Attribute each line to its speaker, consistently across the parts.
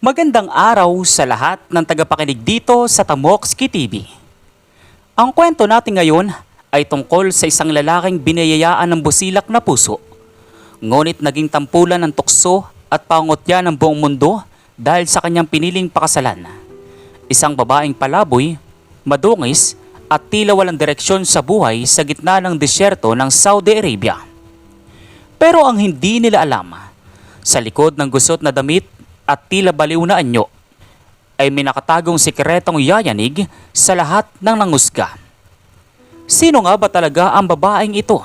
Speaker 1: Magandang araw sa lahat ng tagapakinig dito sa Tamokski TV. Ang kwento natin ngayon ay tungkol sa isang lalaking biniyayaan ng busilak na puso. Ngunit naging tampulan ng tukso at pangotya ng buong mundo dahil sa kanyang piniling pakasalan. Isang babaeng palaboy, madungis at tila walang direksyon sa buhay sa gitna ng disyerto ng Saudi Arabia. Pero ang hindi nila alam, sa likod ng gusot na damit at tila baliw na anyo, ay may nakatagong sikretong yayanig sa lahat ng nangusga. Sino nga ba talaga ang babaeng ito?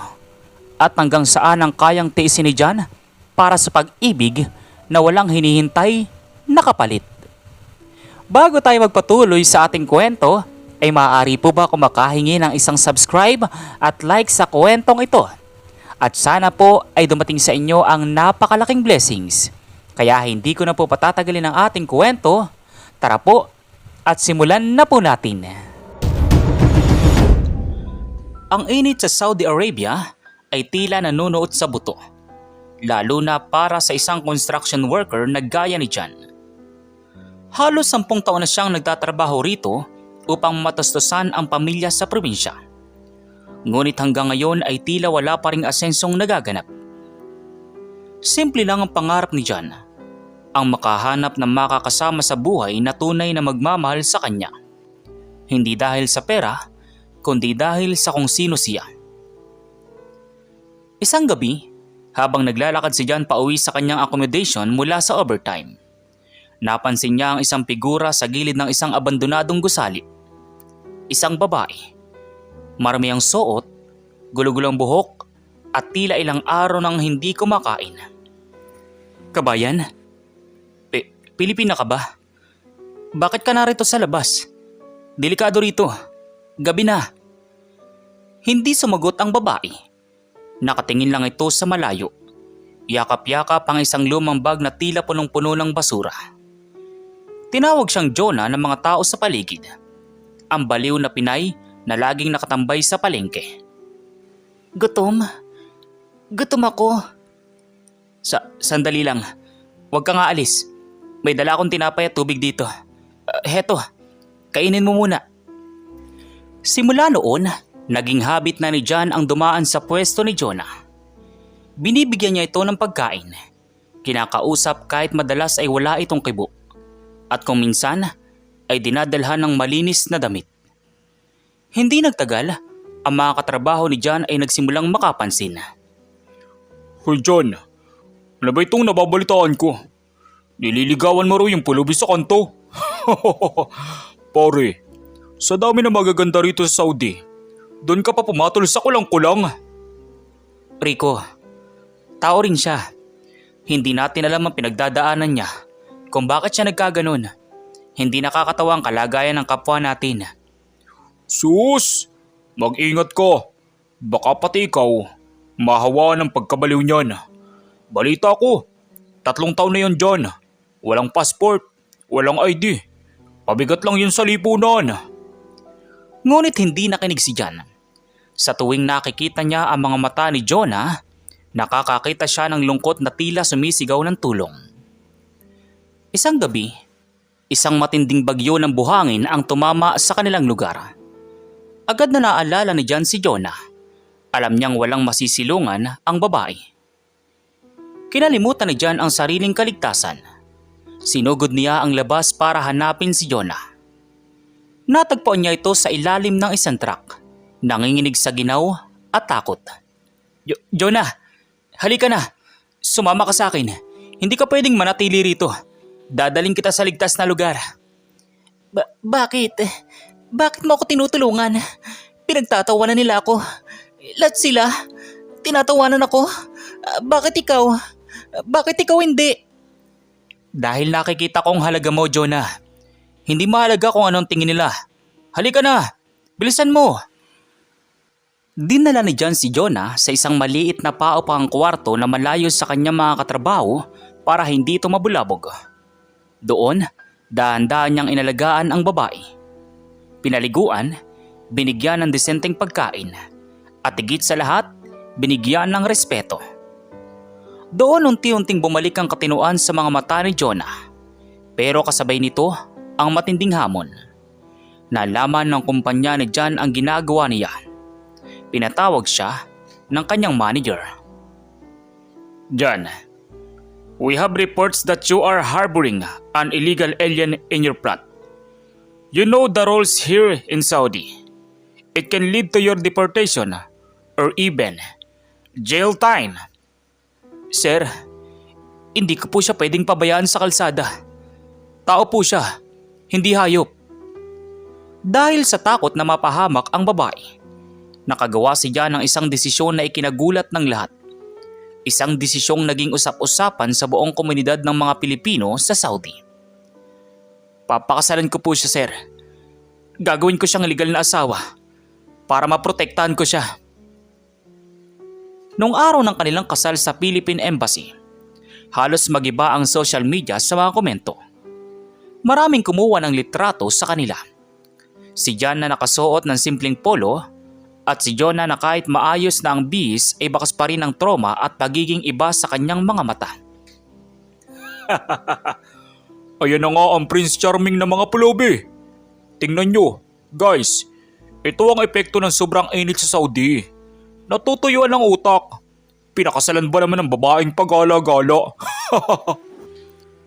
Speaker 1: At hanggang saan ang kayang tiisin ni John para sa pag-ibig na walang hinihintay na kapalit? Bago tayo magpatuloy sa ating kwento, ay maaari po ba kumakahingi ng isang subscribe at like sa kwentong ito? At sana po ay dumating sa inyo ang napakalaking blessings. Kaya hindi ko na po patatagalin ang ating kwento. Tara po at simulan na po natin. Ang init sa Saudi Arabia ay tila nanunuot sa buto. Lalo na para sa isang construction worker na gaya ni John. Halos 10 taon na siyang nagtatrabaho rito upang matastusan ang pamilya sa probinsya. Ngunit hanggang ngayon ay tila wala pa ring asensong nagaganap. Simple lang ang pangarap ni John, ang makahanap ng makakasama sa buhay na tunay na magmamahal sa kanya. Hindi dahil sa pera, kundi dahil sa kung sino siya. Isang gabi, habang naglalakad si John pauwi sa kanyang accommodation mula sa overtime, napansin niya ang isang figura sa gilid ng isang abandonadong gusali. Isang babae. Marami ang suot, gulo-gulong buhok, at tila ilang araw nang hindi kumakain. Kabayan? Pilipina ka ba? Bakit ka narito sa labas? Delikado rito. Gabi na. Hindi sumagot ang babae. Nakatingin lang ito sa malayo. Yakap-yakap ang isang lumang bag na tila punong-puno ng basura. Tinawag siyang Jonah ng mga tao sa paligid. Ang baliw na Pinay na laging nakatambay sa palengke. Gutom? Gutom ako. Sandali lang. Huwag ka nga alis. May dala akong tinapay at tubig dito. Heto, kainin mo muna. Simula noon, naging habit na ni John ang dumaan sa pwesto ni Jonah. Binibigyan niya ito ng pagkain. Kinakausap kahit madalas ay wala itong kibo. At kung minsan, ay dinadalhan ng malinis na damit. Hindi nagtagal, ang mga katrabaho ni John ay nagsimulang makapansin.
Speaker 2: Hoy John, ano ba itong nababalitaan ko? Nililigawan mo raw yung pulubi sa kanto? Pare, sa dami na magaganda rito sa Saudi, doon ka pa pumatol sa kulang-kulang.
Speaker 1: Rico, tao rin siya. Hindi natin alam ang pinagdadaanan niya kung bakit siya nagkaganon. Hindi nakakatawa ang kalagayan ng kapwa natin.
Speaker 2: Sus, mag-ingat ka. Baka pati ikaw, mahawaan ng pagkabaliw niyan. Balita ko, 3 taon na yun John. Walang passport, walang ID. Pabigat lang yun sa lipunan.
Speaker 1: Ngunit hindi nakinig si John. Sa tuwing nakikita niya ang mga mata ni Jonah, nakakakita siya ng lungkot na tila sumisigaw ng tulong. Isang gabi, isang matinding bagyo ng buhangin ang tumama sa kanilang lugar. Agad na naalala ni John si Jonah. Alam niyang walang masisilungan ang babae. Kinalimutan ni John ang sariling kaligtasan. Sinugod niya ang labas para hanapin si Jonah. Natagpuan niya ito sa ilalim ng isang truck, nanginginig sa ginaw at takot. Jonah, halika na. Sumama ka sa akin. Hindi ka pwedeng manatili rito. Dadaling kita sa ligtas na lugar. Bakit? Bakit mo ako tinutulungan? Pinagtatawanan nila ako. Lahat sila. Tinatawanan ako. Bakit ikaw? Bakit ikaw hindi? Dahil nakikita kong halaga mo, Jonah. Hindi mahalaga kung anong tingin nila. Halika na! Bilisan mo! Dinala ni John si Jonah sa isang maliit na paupang kwarto na malayo sa kanyang mga katrabaho para hindi ito mabulabog. Doon, dahan-dahan niyang inalagaan ang babae. Pinaliguan, binigyan ng disenteng pagkain, at higit sa lahat, binigyan ng respeto. Doon unti-unting bumalik ang katinuan sa mga mata ni Jonah. Pero kasabay nito ang matinding hamon. Nalaman ng kumpanya ni John ang ginagawa niya. Pinatawag siya ng kanyang manager. John, we have reports that you are harboring an illegal alien in your plot. You know the rules here in Saudi. It can lead to your deportation or even jail time. Sir, hindi ko po siya pwedeng pabayaan sa kalsada. Tao po siya, hindi hayop. Dahil sa takot na mapahamak ang babae, nakagawa siya ng isang desisyon na ikinagulat ng lahat. Isang desisyong naging usap-usapan sa buong komunidad ng mga Pilipino sa Saudi. Papakasalan ko po siya, sir. Gagawin ko siyang legal na asawa para maprotektahan ko siya. Nung araw ng kanilang kasal sa Philippine Embassy, halos magiba ang social media sa mga komento. Maraming kumuha ng litrato sa kanila. Si John na nakasuot ng simpleng polo at si Jonah na kahit maayos na ang bihis ay bakas pa rin ng trauma at pagiging iba sa kanyang mga mata.
Speaker 2: Ayan na nga ang Prince Charming na mga pulubi. Tingnan nyo, guys. Ito ang epekto ng sobrang init sa Saudi. Natutuyuan ang utak. Pinakasalan ba naman ng babaeng pag-gala-gala?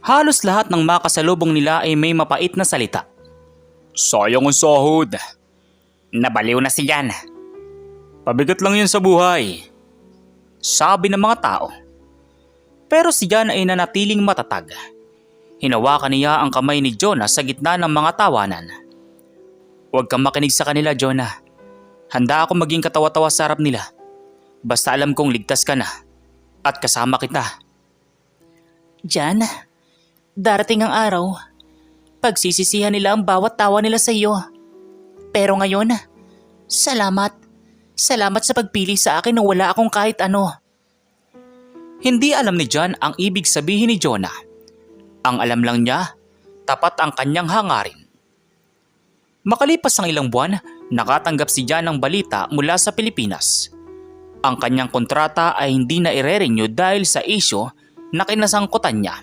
Speaker 1: Halos lahat ng makasalubong nila ay may mapait na salita.
Speaker 2: Sayang ang sahod.
Speaker 1: Nabaliw na si Jan.
Speaker 2: Pabigat lang yan sa buhay.
Speaker 1: Sabi ng mga tao. Pero si Jan ay nanatiling matatag. Hinawakan niya ang kamay ni Jonah sa gitna ng mga tawanan. Huwag kang makinig sa kanila, Jonah. Handa ako maging katawa-tawa sa harap nila. Basta alam kong ligtas ka na. At kasama kita. Jan, darating ang araw. Pagsisisihan nila ang bawat tawa nila sa iyo. Pero ngayon, salamat. Salamat sa pagpili sa akin nang wala akong kahit ano. Hindi alam ni John ang ibig sabihin ni Jonah. Ang alam lang niya, tapat ang kanyang hangarin. Makalipas ang ilang buwan, nakatanggap si John ng balita mula sa Pilipinas. Ang kanyang kontrata ay hindi na ire-renew dahil sa isyo na kinasangkutan niya.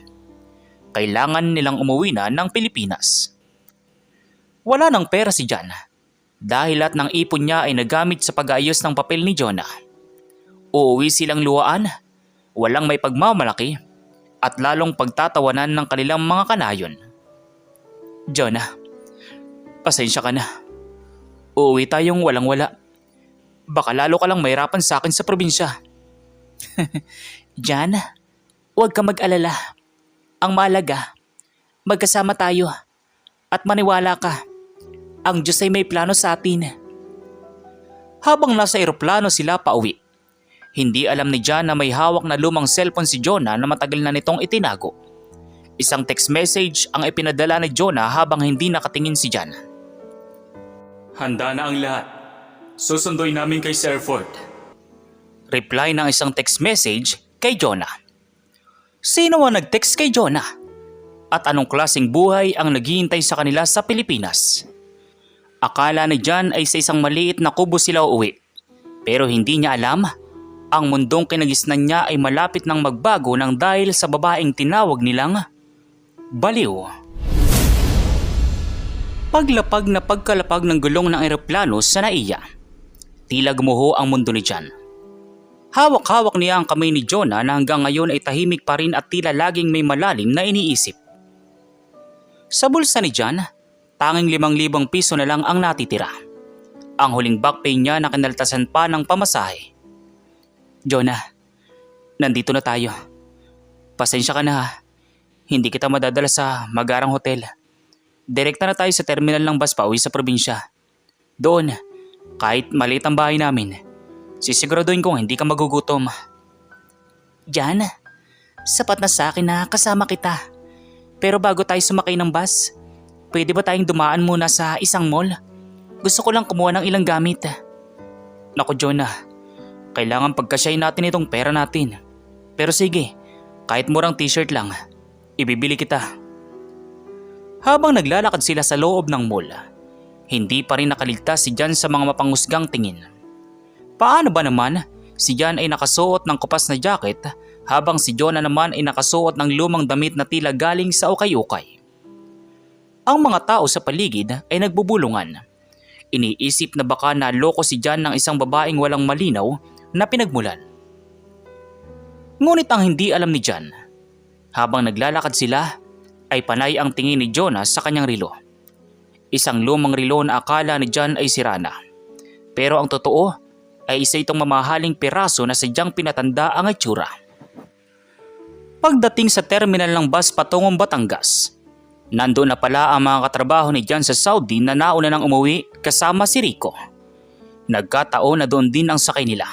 Speaker 1: Kailangan nilang umuwi na ng Pilipinas. Wala nang pera si John dahil lahat ng ipon niya ay nagamit sa pag-aayos ng papel ni Jonah. Uuwi silang luwaan, walang may pagmamalaki at lalong pagtatawanan ng kanilang mga kanayon. Jonah, pasensya ka na. Uuwi tayong walang-wala. Baka lalo ka lang mahirapan sa akin sa probinsya. Jan, huwag ka mag-alala. Ang mahalaga, magkasama tayo at maniwala ka. Ang Diyos ay may plano sa atin. Habang nasa eroplano sila pauwi, hindi alam ni Jan na may hawak na lumang cellphone si Jonah na matagal na nitong itinago. Isang text message ang ipinadala ni Jonah habang hindi nakatingin si Jan. Handa na ang lahat. Susunduin namin kay Sir Ford. Reply ng isang text message kay Jonah. Sino ang nag-text kay Jonah? At anong klaseng buhay ang naghihintay sa kanila sa Pilipinas? Akala ni Jan ay sa isang maliit na kubo sila uuwi. Pero hindi niya alam, ang mundong kinagisnan niya ay malapit nang magbago nang dahil sa babaeng tinawag nilang baliw. Paglapag na pagkalapag ng gulong ng eroplano sa naiya, tila gumuho ang mundo ni Jan. Hawak-hawak niya ang kamay ni Jonah na hanggang ngayon ay tahimik pa rin at tila laging may malalim na iniisip. Sa bulsa ni Jan, tanging 5,000 piso na lang ang natitira. Ang huling back pay niya na kinaltasan pa ng pamasahe. Jonah, nandito na tayo. Pasensya ka na ha. Hindi kita madadala sa magarang hotel. Direkta na tayo sa terminal ng bus pauwi sa probinsya. Doon, kahit maliit ang bahay namin, sisiguraduhin kong hindi ka magugutom. Jan, sapat na sa akin na kasama kita. Pero bago tayo sumakay ng bus, pwede ba tayong dumaan muna sa isang mall? Gusto ko lang kumuha ng ilang gamit. Naku Jonah, kailangan pagkasyahin natin itong pera natin. Pero sige, kahit murang t-shirt lang, ibibili kita. Habang naglalakad sila sa loob ng mall, hindi pa rin nakaligtas si Jan sa mga mapanghusgang tingin. Paano ba naman si Jan ay nakasuot ng kupas na jacket habang si Jonah naman ay nakasuot ng lumang damit na tila galing sa ukay-ukay. Ang mga tao sa paligid ay nagbubulungan. Iniisip na baka naloko si John ng isang babaeng walang malinaw na pinagmulan. Ngunit ang hindi alam ni John, habang naglalakad sila, ay panay ang tingin ni Jonah sa kanyang relo. Isang lumang relo na akala ni John ay sira na. Pero ang totoo ay isa itong mamahaling piraso na sadyang pinatanda ang itsura. Pagdating sa terminal ng bus patungong Batangas, nandoon na pala ang mga katrabaho ni John sa Saudi na nauna nang umuwi kasama si Rico. Nagkataon na doon din ang sakay nila.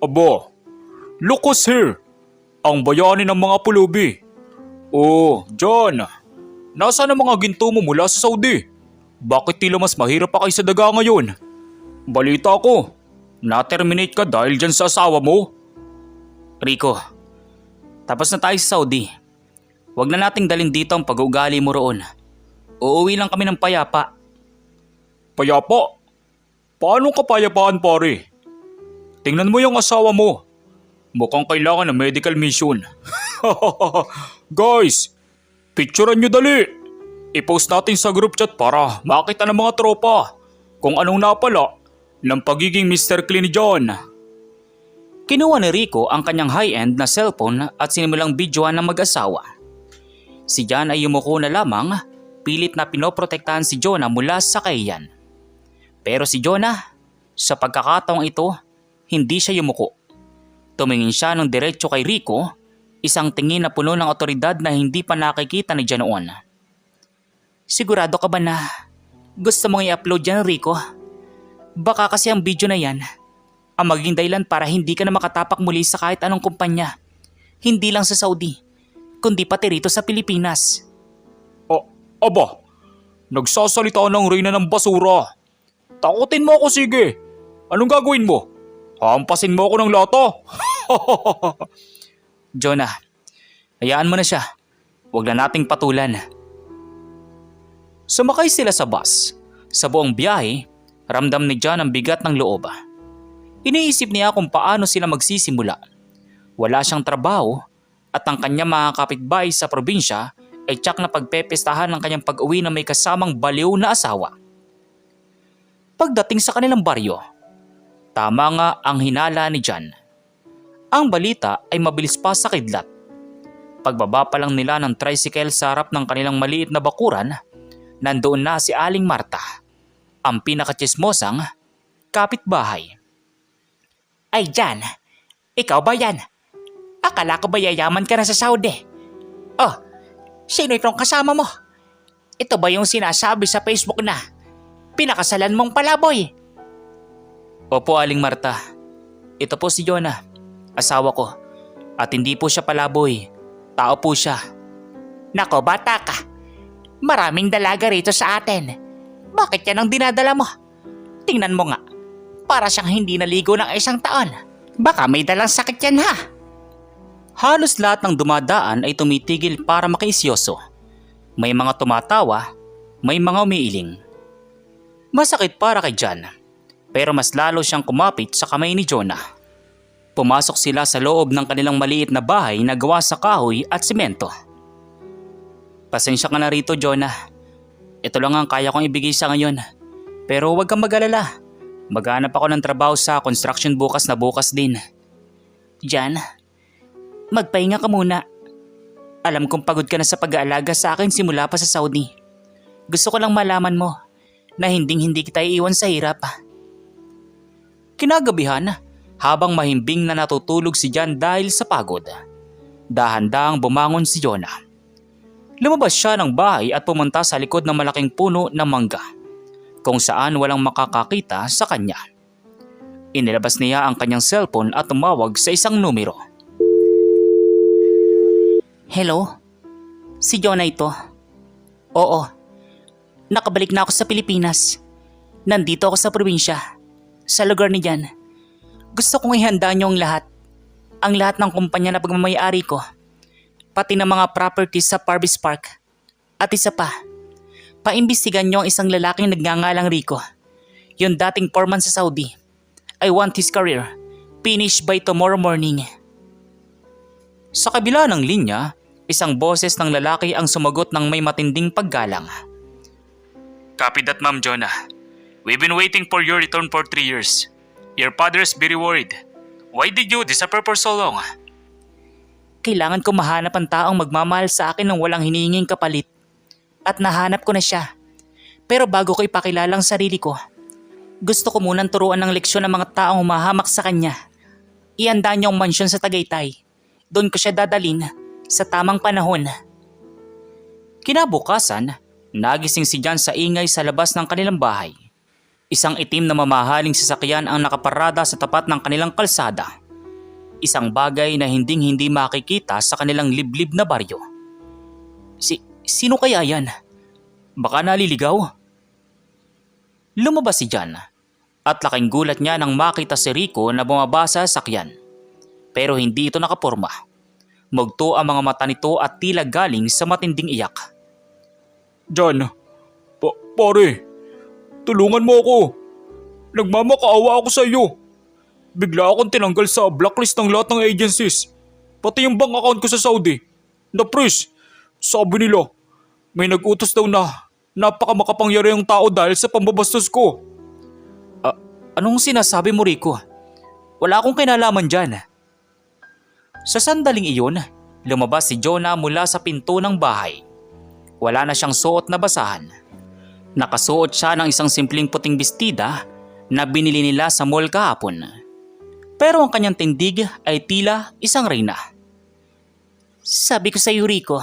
Speaker 2: Aba, look who's here. Ang bayani ng mga pulubi. Oh, John. Nasaan ang mga ginto mo mula sa Saudi? Bakit tila mas mahirap pa kayo sa daga ngayon? Balita ko, na-terminate ka dahil dyan sa asawa mo.
Speaker 1: Rico, tapos na tayo sa Saudi. Huwag na nating dalhin dito ang pag-uugali mo roon. Uuwi lang kami ng payapa.
Speaker 2: Payapa? Paano kapayapaan pare? Tingnan mo yung asawa mo. Mukhang kailangan ng medical mission. Guys, picturean nyo dali. I-post natin sa group chat para makita ng mga tropa kung anong napala ng pagiging Mr. Clean ni John.
Speaker 1: Kinuha ni Rico ang kanyang high-end na cellphone at sinimulang videoan ng mag-asawa. Si John ay yumuko na lamang, pilit na pinoprotektahan si Jonah mula sa kahiyan. Pero si Jonah, sa pagkakataong ito, hindi siya yumuko. Tumingin siya ng diretso kay Rico, isang tingin na puno ng otoridad na hindi pa nakikita ni John noon. Sigurado ka ba na gusto mong i-upload yan, Rico? Baka kasi ang video na yan ang maging dahilan para hindi ka na makatapak muli sa kahit anong kumpanya. Hindi lang sa Saudi, kundi pati rito sa Pilipinas.
Speaker 2: Aba, nagsasalita ng reyna ng basura. Takutin mo ako, sige. Anong gagawin mo? Hampasin mo ako ng loto?
Speaker 1: Jonah, hayaan mo na siya. Huwag na nating patulan. Sumakay sila sa bus. Sa buong biyahe, ramdam ni John ang bigat ng loob. Iniisip niya kung paano sila magsisimula. Wala siyang trabaho at ang kanyang mga kapitbahay sa probinsya ay tsak na pagpepestahan ng kanyang pag-uwi na may kasamang baliw na asawa. Pagdating sa kanilang baryo, tama nga ang hinala ni John. Ang balita ay mabilis pa sa kidlat. Pagbaba pa lang nila ng tricycle sa harap ng kanilang maliit na bakuran, nandoon na si Aling Marta, ang pinakatsismosang kapitbahay. Ay John, ikaw ba yan? Akala ko ba yayaman ka na sa Saudi? Oh, sino itong kasama mo? Ito ba yung sinasabi sa Facebook na pinakasalan mong palaboy? Opo, Aling Marta. Ito po si Jonah, asawa ko. At hindi po siya palaboy. Tao po siya. Nako, bata ka. Maraming dalaga rito sa atin. Bakit yan ang dinadala mo? Tingnan mo nga. Para siyang hindi naligo ng isang taon. Baka may dalang sakit yan ha. Halos lahat ng dumadaan ay tumitigil para makiisyoso. May mga tumatawa, may mga umiiling. Masakit para kay John, pero mas lalo siyang kumapit sa kamay ni Jonah. Pumasok sila sa loob ng kanilang maliit na bahay na gawa sa kahoy at simento. Pasensya ka na rito, Jonah. Ito lang ang kaya kong ibigay sa ngayon. Pero huwag kang mag-alala. Maghanap ako ng trabaho sa construction bukas na bukas din. John, magpahinga ka muna. Alam kong pagod ka na sa pag-aalaga sa akin simula pa sa Saudi. Gusto ko lang malaman mo na hindi kita iiwan sa hirap. Kinagabihan, habang mahimbing na natutulog si John dahil sa pagod, dahan-dahang bumangon si Jonah. Lumabas siya ng bahay at pumunta sa likod ng malaking puno ng mangga, kung saan walang makakakita sa kanya. Inilabas niya ang kanyang cellphone at tumawag sa isang numero. Hello? Si Jonah ito? Oo. Nakabalik na ako sa Pilipinas. Nandito ako sa probinsya. Sa lugar ni Jan. Gusto kong ihanda niyo ang lahat. Ang lahat ng kumpanya na pagmamayari ko. Pati ng mga properties sa Parvis Park. At isa pa. Paimbestigan niyo ang isang lalaking nagngangalang Rico. Yung dating foreman sa Saudi. I want his career finished by tomorrow morning. Sa kabila ng linya, Isang boses ng lalaki ang sumagot ng may matinding paggalang.
Speaker 2: Copy that, Ma'am Jonah. We've been waiting for your return for 3 years. Your father's very worried. Why did you disappear for so long?
Speaker 1: Kailangan ko mahanap ang taong magmamahal sa akin ng walang hinihinging kapalit. At nahanap ko na siya. Pero bago ko ipakilala ang sarili ko, gusto ko munang turuan ng leksyon ang mga taong humahamak sa kanya. Ihanda niyo ang mansyon sa Tagaytay. Doon ko siya dadalin sa tamang panahon. Kinabukasan, nagising si John sa ingay sa labas ng kanilang bahay. Isang itim na mamahaling sasakyan ang nakaparada sa tapat ng kanilang kalsada. Isang bagay na hinding-hindi makikita sa kanilang liblib na baryo. Sino kaya yan? Baka naliligaw? Lumabas si John at laking gulat niya nang makita si Rico na bumaba sa sasakyan. Pero hindi ito nakaporma. Mugto ang mga mata nito at tila galing sa matinding iyak.
Speaker 2: John, pare, tulungan mo ako. Nagmamakaawa ako sa iyo. Bigla akong tinanggal sa blacklist ng lahat ng agencies. Pati yung bank account ko sa Saudi. Na-freeze. Sabi nila, may nag-utos daw na napakamakapangyarihang tao dahil sa pambabastos ko.
Speaker 1: Anong sinasabi mo, Rico? Wala akong kinalaman dyan. Sa sandaling iyon, lumabas si Jonah mula sa pinto ng bahay. Wala na siyang suot na basahan. Nakasuot siya ng isang simpleng puting bestida na binili nila sa mall kahapon. Pero ang kanyang tindig ay tila isang reyna. Sabi ko sa iyo, Rico,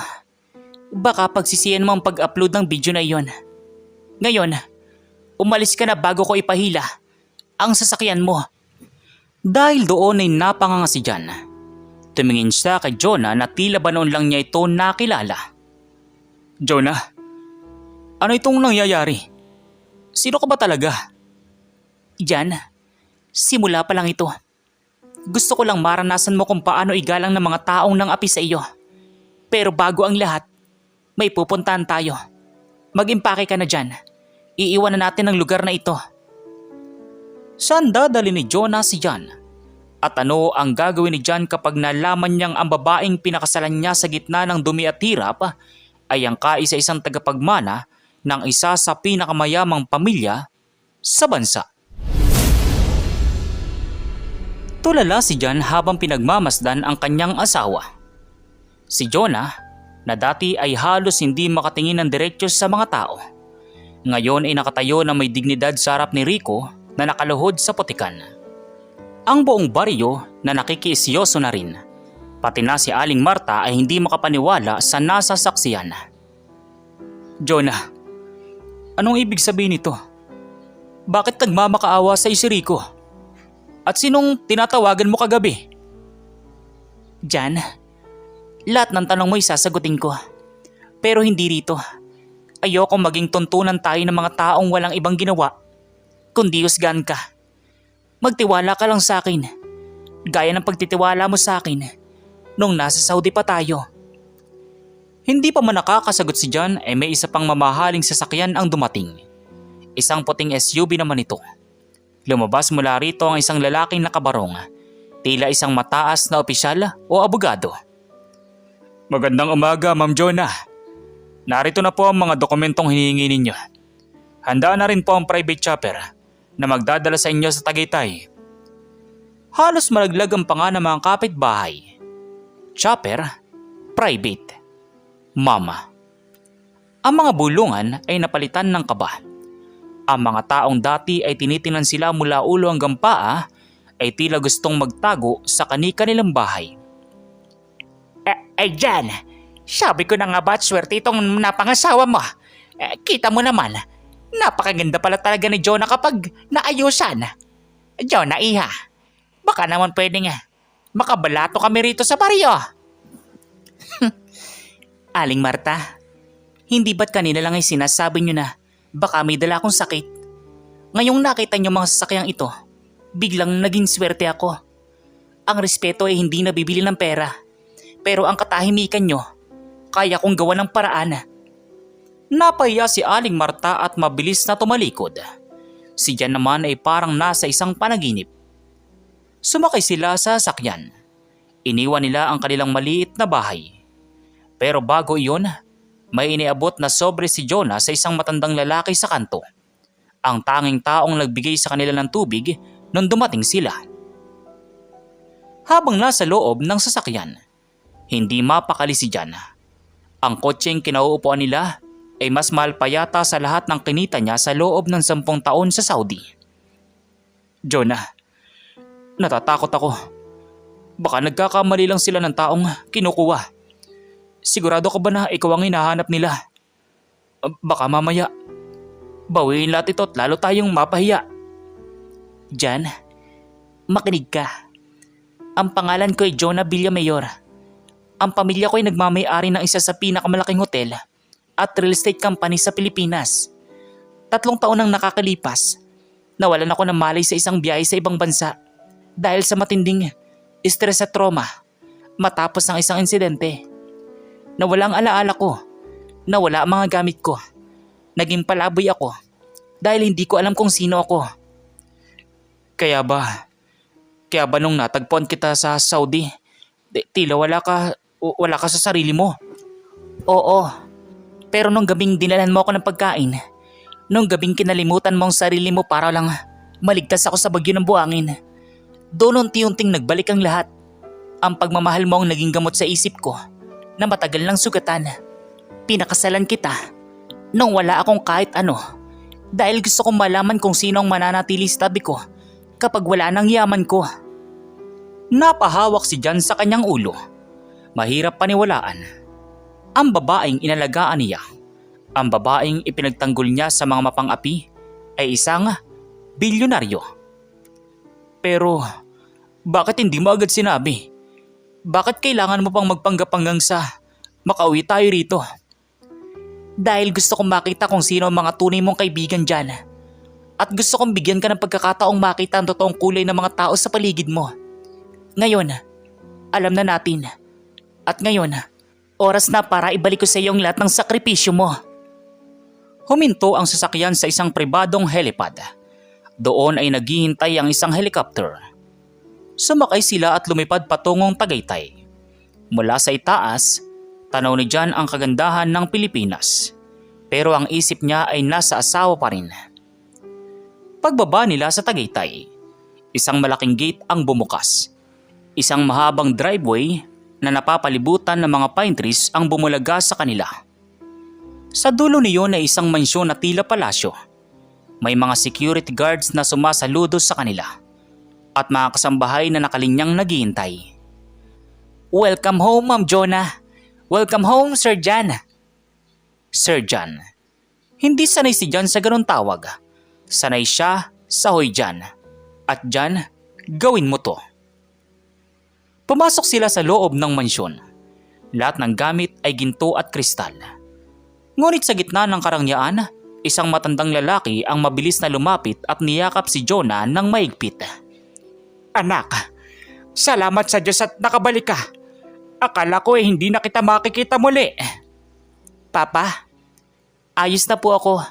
Speaker 1: baka pagsisiyan mo ang pag-upload ng video na iyon. Ngayon, umalis ka na bago ko ipahila ang sasakyan mo. Dahil doon ay napanganga si John. Tumingin siya kay Jonah na tila ba noon lang niya ito nakilala.
Speaker 2: Jonah,
Speaker 1: Ano itong nangyayari? Sino ka ba talaga? Jan, simula pa lang ito. Gusto ko lang maranasan mo kung paano igalang ng mga taong nang api sa iyo. Pero bago ang lahat, may pupuntahan tayo. Mag-impake ka na dyan. Iiwan na natin ang lugar na ito. Saan dadali ni Jonah si Jan? At ano ang gagawin ni Jan kapag nalaman niyang ang babaeng pinakasalan niya sa gitna ng dumi at hirap ay ang kaisa-isang tagapagmana ng isa sa pinakamayamang pamilya sa bansa? Tulala si Jan habang pinagmamasdan ang kanyang asawa. Si Jonah, na dati ay halos hindi makatingin ng diretso sa mga tao, ngayon ay nakatayo na may dignidad sa harap ni Rico na nakaluhod sa putikan. Ang buong baryo na nakikiisyoso na rin, pati na si Aling Marta ay hindi makapaniwala sa nasasaksiyan. Jonah, anong ibig sabihin nito? Bakit nagmamakaawa sa si Rico? At sinong tinatawagan mo kagabi? Jan, lahat ng tanong mo ay sasagutin ko. Pero hindi rito. Ayokong maging tuntunan tayo ng mga taong walang ibang ginawa, kundi husgahan ka. Magtiwala ka lang sa akin, gaya ng pagtitiwala mo sa akin nung nasa Saudi pa tayo. Hindi pa man nakakasagot si John ay may isa pang mamahaling sasakyan ang dumating. Isang puting SUV naman ito. Lumabas mula rito ang isang lalaking nakabarong, tila isang mataas na opisyal o abogado.
Speaker 2: Magandang umaga, Ma'am Jonah. Narito na po ang mga dokumentong hinihingi ninyo. Handa na rin po ang private chopper na magdadala sa inyo sa Tagaytay.
Speaker 1: Halos malaglag ang panga ng mga kapitbahay. Chopper, private, mama. Ang mga bulungan ay napalitan ng kaba. Ang mga taong dati ay tinitingnan sila mula ulo hanggang paa ay tila gustong magtago sa kani-kanilang bahay. Ay Jan, sabi ko na nga ba't swerte itong napangasawa mo? Kita mo naman, napakaganda pala talaga ni Jonah kapag naayusan. Jonah iha, baka naman pwedeng makabalato kami rito sa baryo. Aling Marta, hindi ba't kanina lang ay sinasabi nyo na baka may dala akong sakit? Ngayong nakita nyo mga sasakyang ito, biglang naging swerte ako. Ang respeto ay hindi nabibili ng pera, pero ang katahimikan nyo, kaya kong gawa ng paraan. Napahiya si Aling Marta at mabilis na tumalikod. Si Jan naman ay parang nasa isang panaginip. Sumakay sila sa sasakyan. Iniwan nila ang kanilang maliit na bahay. Pero bago iyon, may iniabot na sobre si Jonah sa isang matandang lalaki sa kanto. Ang tanging taong nagbigay sa kanila ng tubig nung dumating sila. Habang nasa loob ng sasakyan, hindi mapakali si Jan. Ang kotseng kinauupuan nila ay mas mahal pa yata sa lahat ng kinita niya sa loob ng 10 taon sa Saudi. Jonah, natatakot ako. Baka nagkakamali lang sila ng taong kinukuha. Sigurado ka ba na ikaw ang hinahanap nila? Baka mamaya, bawiin lahat ito at lalo tayong mapahiya. Jan, makinig ka. Ang pangalan ko ay Jonah Villamayor. Ang pamilya ko ay nagmamay-ari ng isa sa pinakamalaking hotel at real estate company sa Pilipinas. 3 taon nang nakakalipas, nawalan ako ng malay sa isang biyahe sa ibang bansa dahil sa matinding stress at trauma matapos ng isang insidente. Nawala ang alaala ko, nawala ang mga gamit ko, naging palaboy ako dahil hindi ko alam kung sino ako. Kaya ba nung natagpuan kita sa Saudi, tila wala ka sa sarili mo? Oo, pero nung gabing dinalan mo ako ng pagkain, nung gabing kinalimutan mo ang sarili mo para lang maligtas ako sa bagyo ng buhangin, doon unti-unting nagbalik ang lahat. Ang pagmamahal mo ang naging gamot sa isip ko na matagal ng sugatan. Pinakasalan kita nung wala akong kahit ano dahil gusto kong malaman kung sino ang mananatili sa tabi ko kapag wala ng yaman ko. Napahawak si Jan sa kanyang ulo. Mahirap paniwalaan. Ang babaeng inalagaan niya, ang babaeng ipinagtanggol niya sa mga mapang-api ay isang bilyonaryo. Pero bakit hindi mo agad sinabi? Bakit kailangan mo pang magpanggap hanggang sa makauwi tayo rito? Dahil gusto kong makita kung sino ang mga tunay mong kaibigan dyan. At gusto kong bigyan ka ng pagkakataong makita ang totoong kulay ng mga tao sa paligid mo. Ngayon, alam na natin. At ngayon, oras na para ibalik ko sa iyo ang lahat ng sakripisyo mo. Huminto ang sasakyan sa isang pribadong helipad. Doon ay naghihintay ang isang helicopter. Sumakay sila at lumipad patungong Tagaytay. Mula sa itaas, tanaw ni Jan ang kagandahan ng Pilipinas. Pero ang isip niya ay nasa asawa pa rin. Pagbaba nila sa Tagaytay, isang malaking gate ang bumukas. Isang mahabang driveway na napapalibutan ng mga pine trees ang bumulaga sa kanila. Sa dulo niyon ay isang mansyon na tila palasyo. May mga security guards na sumasaludo sa kanila at mga kasambahay na nakalinyang naghihintay. Welcome home, Ma'am Jonah. Welcome home, Sir Jan. Sir Jan. Hindi sanay si Jan sa ganun tawag. Sanay siya sa Hoy Jan. At Jan, gawin mo to. Pumasok sila sa loob ng mansyon. Lahat ng gamit ay ginto at kristal. Ngunit sa gitna ng karangyaan, isang matandang lalaki ang mabilis na lumapit at niyakap si Jonah ng maigpit. Anak, salamat sa Diyos at nakabalik ka. Akala ko hindi na kita makikita muli. Papa, ayos na po ako.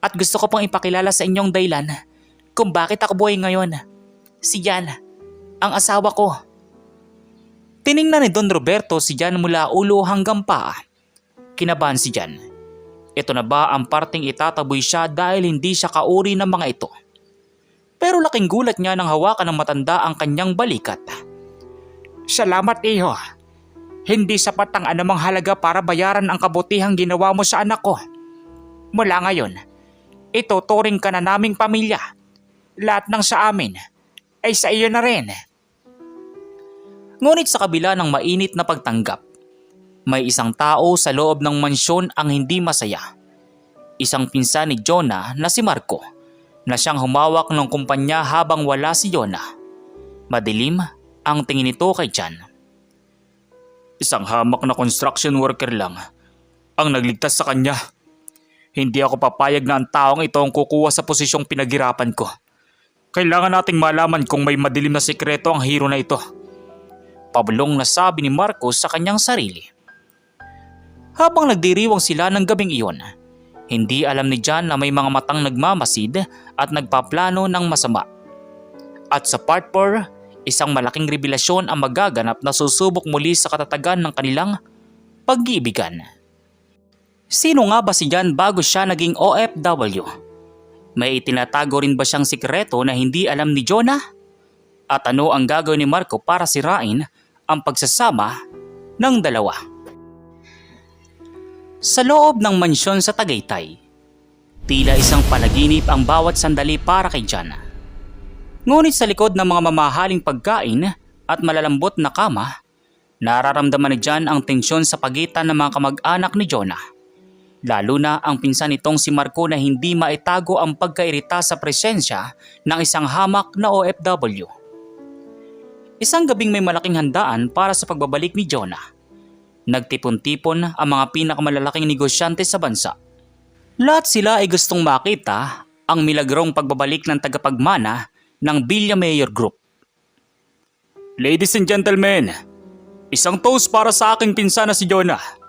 Speaker 1: At gusto ko pong ipakilala sa inyong dahilan kung bakit ako buhay ngayon. Si Jan, ang asawa ko. Tiningnan ni Don Roberto si Jan mula ulo hanggang paa. Kinabahan si Jan. Ito na ba ang parting itataboy siya dahil hindi siya kauri ng mga ito? Pero laking gulat niya nang hawakan ng matanda ang kanyang balikat. Salamat, iho. Hindi sapat ang anumang halaga para bayaran ang kabutihang ginawa mo sa anak ko. Mula ngayon, ituturing ka na naming pamilya. Lahat ng sa amin ay sa iyo na rin. Ngunit sa kabila ng mainit na pagtanggap, may isang tao sa loob ng mansyon ang hindi masaya. Isang pinsan ni Jonah na si Marco, na siyang humawak ng kumpanya habang wala si Jonah. Madilim ang tingin nito kay Jan. Isang hamak na construction worker lang ang nagligtas sa kanya. Hindi ako papayag na ang taong ito ang kukuha sa posisyong pinaghirapan ko. Kailangan nating malaman kung may madilim na sikreto ang hero na ito. Pabulong na sabi ni Marcos sa kanyang sarili. Habang nagdiriwang sila ng gabing iyon, hindi alam ni Jan na may mga matang nagmamasid at nagpaplano ng masama. At sa part 4, isang malaking revelasyon ang magaganap na susubok muli sa katatagan ng kanilang pag-iibigan. Sino nga ba si John bago siya naging OFW? May itinatago rin ba siyang sikreto na hindi alam ni Jonah? At ano ang gagawin ni Marco para sirain ang pagsasama ng dalawa? Sa loob ng mansyon sa Tagaytay, tila isang panaginip ang bawat sandali para kay John. Ngunit sa likod ng mga mamahaling pagkain at malalambot na kama, nararamdaman ni John ang tensyon sa pagitan ng mga kamag-anak ni Jonah. Lalo na ang pinsan nitong si Marco na hindi maitago ang pagkairita sa presensya ng isang hamak na OFW. Isang gabing may malaking handaan para sa pagbabalik ni Jonah. Nagtipon-tipon ang mga pinakamalalaking negosyante sa bansa. Lahat sila ay gustong makita ang milagrong pagbabalik ng tagapagmana ng Villamayor Group.
Speaker 2: Ladies and gentlemen, isang toast para sa aking pinsan na si Jonah.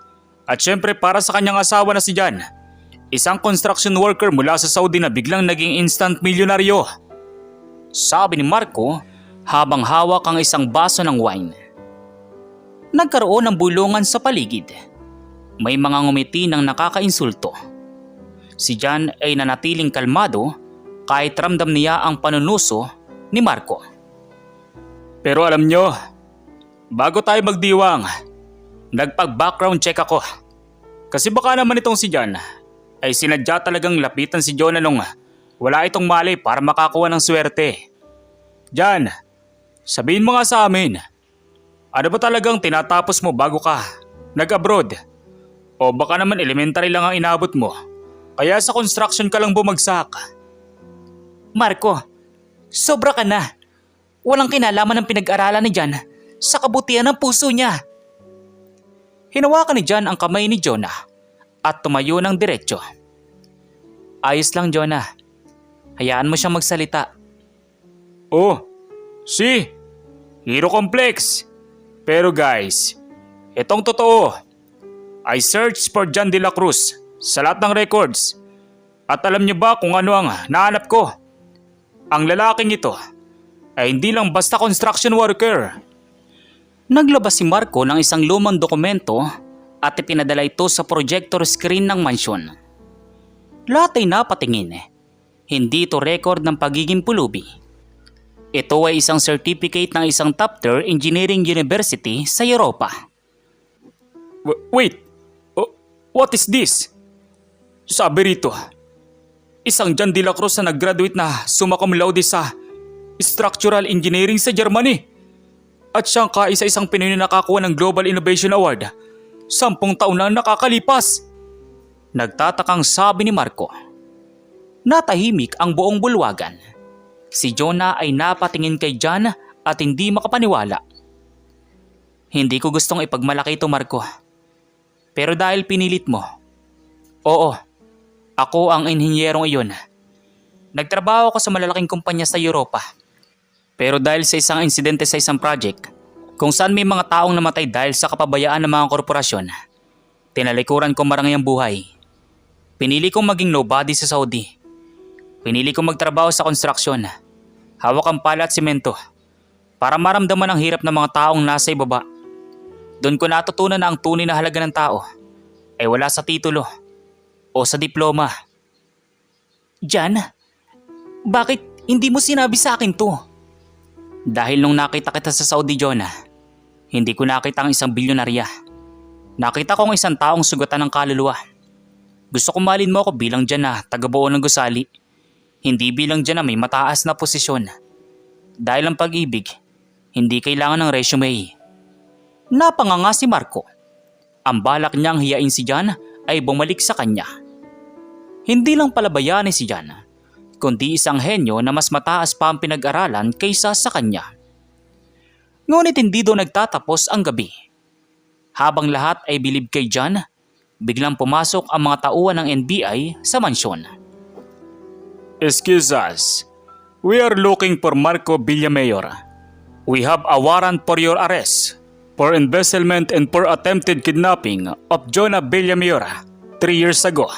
Speaker 2: At syempre para sa kanyang asawa na si John. Isang construction worker mula sa Saudi na biglang naging instant milyonaryo.
Speaker 1: Sabi ni Marco habang hawak ang isang baso ng wine. Nagkaroon ng bulungan sa paligid. May mga ngumiti ng nakakainsulto. Si John ay nanatiling kalmado kahit ramdam niya ang panunuso ni Marco.
Speaker 2: Pero alam nyo, bago tayo magdiwang, nagpag-background check ako. Kasi baka naman itong si John ay sinadya talagang lapitan si Jonah nung wala itong malay para makakuha ng swerte. John, sabihin mo nga sa amin, ano ba talagang tinatapos mo bago ka nag-abroad? O baka naman elementary lang ang inabot mo, kaya sa construction ka lang bumagsak?
Speaker 1: Marco, sobra ka na. Walang kinalaman ng pinag-aralan ni John sa kabutihan ng puso niya. Hinawakan ni John ang kamay ni Jonah at tumayo ng diretso. Ayos lang, Jonah. Hayaan mo siyang magsalita.
Speaker 2: Oh, si Hero Complex. Pero guys, itong totoo. I searched for John De La Cruz sa lahat ng records. At alam niyo ba kung ano ang nahanap ko? Ang lalaking ito ay hindi lang basta construction worker.
Speaker 1: Naglabas si Marco ng isang lumang dokumento at ipinadala ito sa projector screen ng mansyon. Lahat ay napatingin. Hindi ito record ng pagiging pulubi. Ito ay isang certificate ng isang top-tier engineering university sa Europa.
Speaker 2: Wait, what is this? Sabi rito, isang John De La Cruz na nag-graduate na summa cum laude sa structural engineering sa Germany. At siyang kaisa-isang Pinoy na nakakuha ng Global Innovation Award 10 taon na nakakalipas.
Speaker 1: Nagtatakang sabi ni Marco. Natahimik ang buong bulwagan. Si Jonah ay napatingin kay John at hindi makapaniwala. Hindi ko gustong ipagmalaki ito, Marco. Pero dahil pinilit mo. Oo, ako ang inhinyerong iyon. Nagtrabaho ako sa malalaking kumpanya sa Europa. Pero dahil sa isang insidente sa isang project, kung saan may mga taong namatay dahil sa kapabayaan ng mga korporasyon, tinalikuran ko marangayang buhay. Pinili kong maging nobody sa Saudi. Pinili kong magtrabaho sa construction, hawak ang pala at simento, para maramdaman ang hirap ng mga taong nasa ibaba. Doon ko natutunan na ang tunay na halaga ng tao ay wala sa titulo o sa diploma. Jan, bakit hindi mo sinabi sa akin to? Dahil nung nakita kita sa Saudi, Jonah, hindi ko nakita ang isang bilyonarya. Nakita ko ang isang taong sugatan ng kaluluwa. Gusto ko mahalin mo ako bilang Jan na taga-buo ng gusali. Hindi bilang Jan na may mataas na posisyon. Dahil ang pag-ibig, hindi kailangan ng resume. Napanganga si Marco. Ang balak niyang hiyain si Jan ay bumalik sa kanya. Hindi lang pala bayani si Jan, kundi isang henyo na mas mataas pa ang pinag-aralan kaysa sa kanya. Ngunit hindi doon nagtatapos ang gabi. Habang lahat ay bilib kay Jan, biglang pumasok ang mga tauhan ng NBI sa mansyon.
Speaker 2: Excuse us, we are looking for Marco Villamayor. We have a warrant for your arrest for embezzlement and for attempted kidnapping of Jonah Villamayor 3 years ago.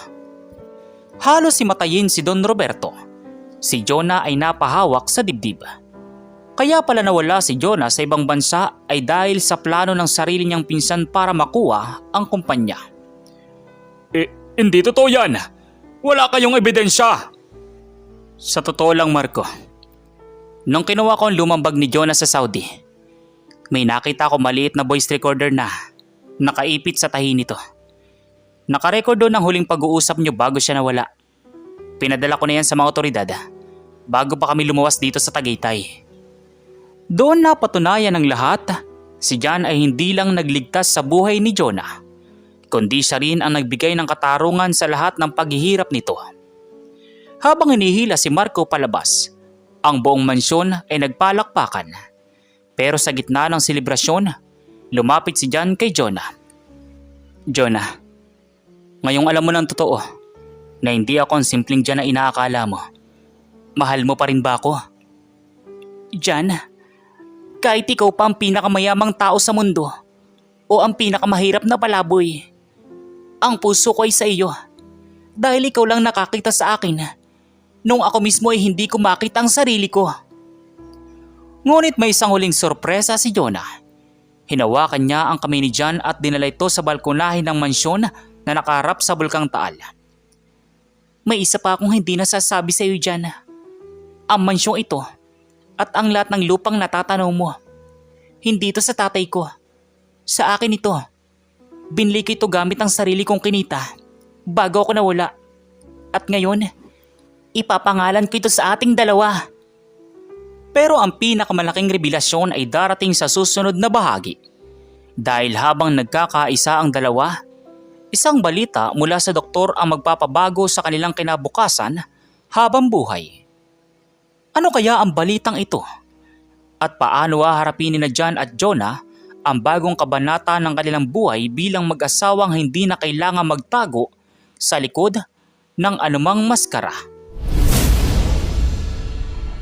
Speaker 1: Halos himatayin si Don Roberto. Si Jonah ay napahawak sa dibdib. Kaya pala nawala si Jonah sa ibang bansa ay dahil sa plano ng sarili niyang pinsan para makuha ang kumpanya.
Speaker 2: Hindi totoo yan. Wala kayong ebidensya.
Speaker 1: Sa totoo lang, Marco, nung kinuha ko ang lumang bag ni Jonah sa Saudi, may nakita ko maliit na voice recorder na nakaipit sa tahi nito. Nakarecord doon ang huling pag-uusap niyo bago siya nawala. Pinadala ko na yan sa mga otoridad bago pa kami lumuwas dito sa Tagaytay. Doon napatunayan ng lahat, si John ay hindi lang nagligtas sa buhay ni Jonah, kundi siya rin ang nagbigay ng katarungan sa lahat ng paghihirap nito. Habang hinihila si Marco palabas, ang buong mansyon ay nagpalakpakan. Pero sa gitna ng selebrasyon, lumapit si John kay Jonah. Jonah, ngayong alam mo ng totoo na hindi ako ang simpleng John na inaakala mo. Mahal mo pa rin ba ako? John, kahit ikaw pa ang pinakamayamang tao sa mundo o ang pinakamahirap na palaboy, ang puso ko ay sa iyo dahil ikaw lang nakakita sa akin nung ako mismo ay hindi ko makita ang sarili ko. Ngunit may isang huling sorpresa si Jonah. Hinawakan niya ang kamay ni John at dinala ito sa balkonahin ng mansyon na nakaharap sa Bulkang Taal. May isa pa akong hindi nasasabi sa iyo, John. Ang mansyong ito at ang lahat ng lupang natatanaw mo, hindi ito sa tatay ko. Sa akin ito. Binili ko ito gamit ang sarili kong kinita bago ako nawala. At ngayon, ipapangalan ko ito sa ating dalawa. Pero ang pinakamalaking revelasyon ay darating sa susunod na bahagi. Dahil habang nagkakaisa ang dalawa, isang balita mula sa doktor ang magpapabago sa kanilang kinabukasan habang buhay. Ano kaya ang balitang ito? At paano haharapin ni John at Jonah ang bagong kabanata ng kanilang buhay bilang mag-asawang hindi na kailangan magtago sa likod ng anumang maskara?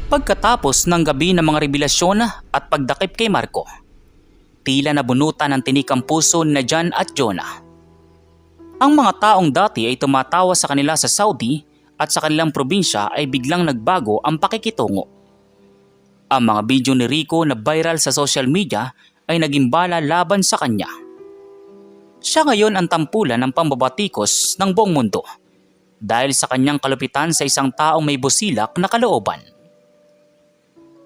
Speaker 1: Pagkatapos ng gabi ng mga revelasyon at pagdakip kay Marco, tila nabunutan ng tinik ang puso ni John at Jonah. Ang mga taong dati ay tumatawa sa kanila sa Saudi at sa kanilang probinsya ay biglang nagbago ang pakikitungo. Ang mga video ni Rico na viral sa social media ay naging bala laban sa kanya. Siya ngayon ang tampulan ng pambabatikos ng buong mundo dahil sa kanyang kalupitan sa isang taong may busilak na kalooban.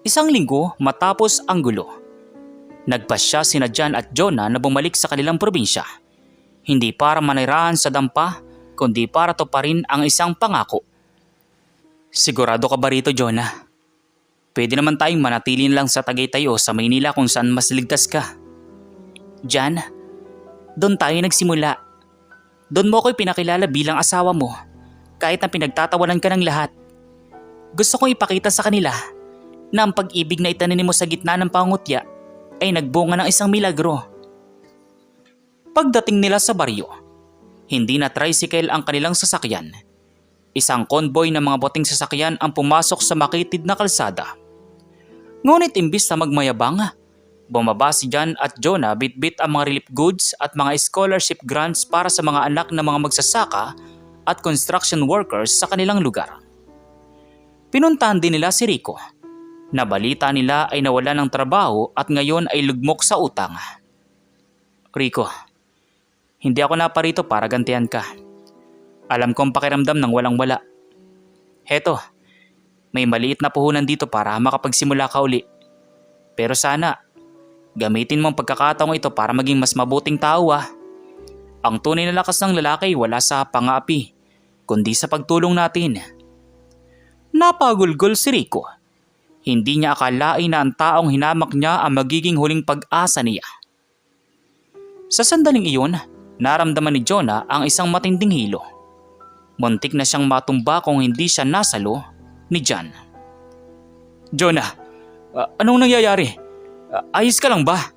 Speaker 1: Isang linggo matapos ang gulo, nagpasya sina John at Jonah na bumalik sa kanilang probinsya. Hindi para manirahan sa dampa, kundi para tuparin ang isang pangako. Sigurado ka ba rito, Jonah? Pwede naman tayong manatili lang sa Tagaytay o sa Maynila kung saan mas ligtas ka. John, doon tayo nagsimula. Doon mo ako'y pinakilala bilang asawa mo, kahit na pinagtatawanan ka ng lahat. Gusto kong ipakita sa kanila na ang pag-ibig na itananim mo sa gitna ng pangutya ay nagbunga ng isang milagro. Pagdating nila sa baryo, hindi na tricycle ang kanilang sasakyan. Isang convoy ng mga boting sasakyan ang pumasok sa makitid na kalsada. Ngunit imbis na magmayabang, bumaba si John at Jonah bitbit ang mga relief goods at mga scholarship grants para sa mga anak ng mga magsasaka at construction workers sa kanilang lugar. Pinuntahan din nila si Rico, na balita nila ay nawala ng trabaho at ngayon ay lugmok sa utang. Rico, hindi ako naparito para gantihan ka. Alam ko ang pakiramdam ng walang-wala. Heto, may maliit na puhunan dito para makapagsimula ka uli. Pero sana, gamitin mo ang pagkakataong ito para maging mas mabuting tao ah. Ang tunay na lakas ng lalaki wala sa pang-aapi, kundi sa pagtulong natin. Napagulgol si Rico. Hindi niya akalain na ang taong hinamak niya ang magiging huling pag-asa niya. Sa sandaling iyon, naramdaman ni Jonah ang isang matinding hilo. Muntik na siyang matumba kung hindi siya nasalo ni John. Jonah, anong nangyayari? Ayos ka lang ba?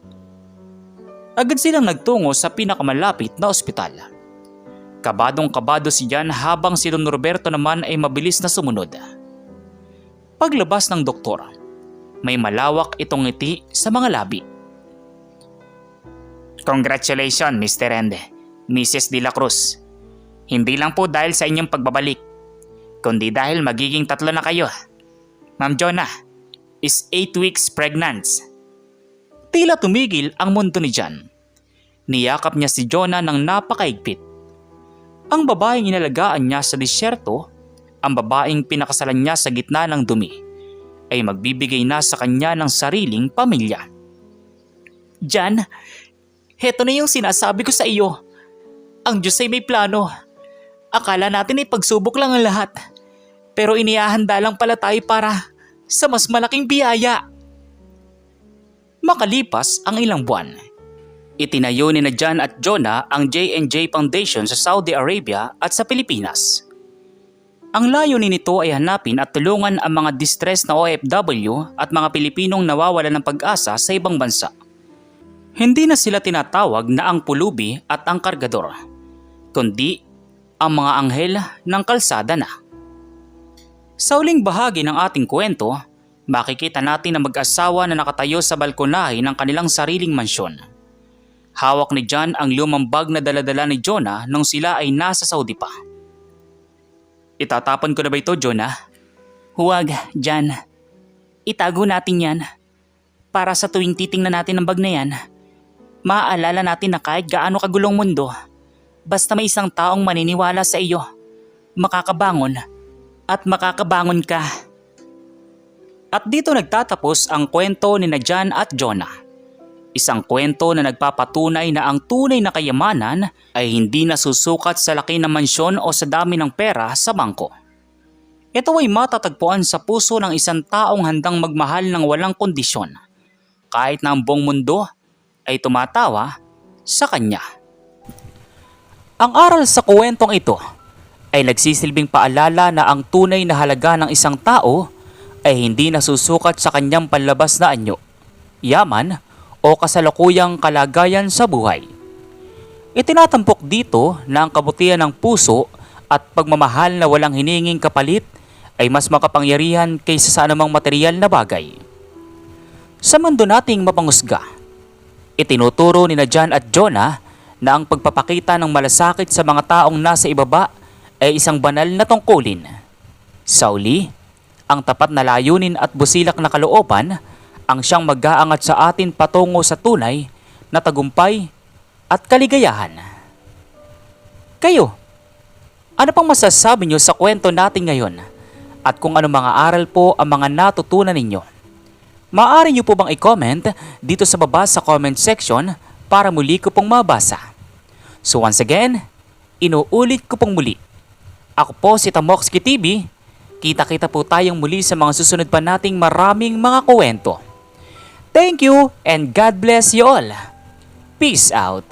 Speaker 1: Agad silang nagtungo sa pinakamalapit na ospital. Kabadong-kabado si John habang si Don Roberto naman ay mabilis na sumunod. Paglabas ng doktor, may malawak itong ngiti sa mga labi. Congratulations, Mr. and Mrs. De La Cruz. Hindi lang po dahil sa inyong pagbabalik, kundi dahil magiging 3 na kayo. Ma'am Jonah, is 8 weeks pregnant. Tila tumigil ang mundo ni John. Niyakap niya si Jonah ng napakaigpit. Ang babaeng inalagaan niya sa disyerto, ang babaeng pinakasalan niya sa gitna ng dumi, ay magbibigay na sa kanya ng sariling pamilya. John, heto na yung sinasabi ko sa iyo. Ang Diyos ay may plano. Akala natin ay pagsubok lang ang lahat. Pero inihahanda lang pala tayo para sa mas malaking biyaya. Makalipas ang ilang buwan, itinayo ni na John at Jonah ang J&J Foundation sa Saudi Arabia at sa Pilipinas. Ang layunin nito ay hanapin at tulungan ang mga distressed na OFW at mga Pilipinong nawawalan ng pag-asa sa ibang bansa. Hindi na sila tinatawag na ang pulubi at ang kargador, kundi ang mga anghel ng kalsada na. Sa uling bahagi ng ating kwento, makikita natin na mag-asawa na nakatayo sa balkonahe ng kanilang sariling mansyon. Hawak ni John ang lumang bag na daladala ni Jonah nung sila ay nasa Saudi pa. Itatapon ko na ba ito, Jonah? Huwag, John. Itago natin yan. Para sa tuwing titingnan natin ang bag na yan, maaalala natin na kahit gaano kagulong mundo, basta may isang taong maniniwala sa iyo, makakabangon at makakabangon ka. At dito nagtatapos ang kwento ni na John at Jonah. Isang kwento na nagpapatunay na ang tunay na kayamanan ay hindi nasusukat sa laki ng mansyon o sa dami ng pera sa bangko. Ito ay matatagpuan sa puso ng isang taong handang magmahal ng walang kondisyon, kahit na ang buong mundo ay tumatawa sa kanya. Ang aral sa kwentong ito ay nagsisilbing paalala na ang tunay na halaga ng isang tao ay hindi nasusukat sa kanyang panlabas na anyo, yaman o kasalukuyang kalagayan sa buhay. Itinatampok dito na ang kabutihan ng puso at pagmamahal na walang hininging kapalit ay mas makapangyarihan kaysa sa anumang material na bagay. Sa mundo nating mapangusga, itinuturo ni na John at Jonah na ang pagpapakita ng malasakit sa mga taong nasa ibaba ay isang banal na tungkulin. Sa uli, ang tapat na layunin at busilak na kalooban ang siyang mag-aangat sa atin patungo sa tunay na tagumpay at kaligayahan. Kayo, ano pang masasabi niyo sa kwento natin ngayon? At kung ano mga aral po ang mga natutunan ninyo? Maaari niyo po bang i-comment dito sa baba sa comment section para muli ko pong mabasa? So once again, inuulit ko pong muli. Ako po si Tamoxki TV. Kita-kita po tayong muli sa mga susunod pa nating maraming mga kwento. Thank you and God bless you all. Peace out.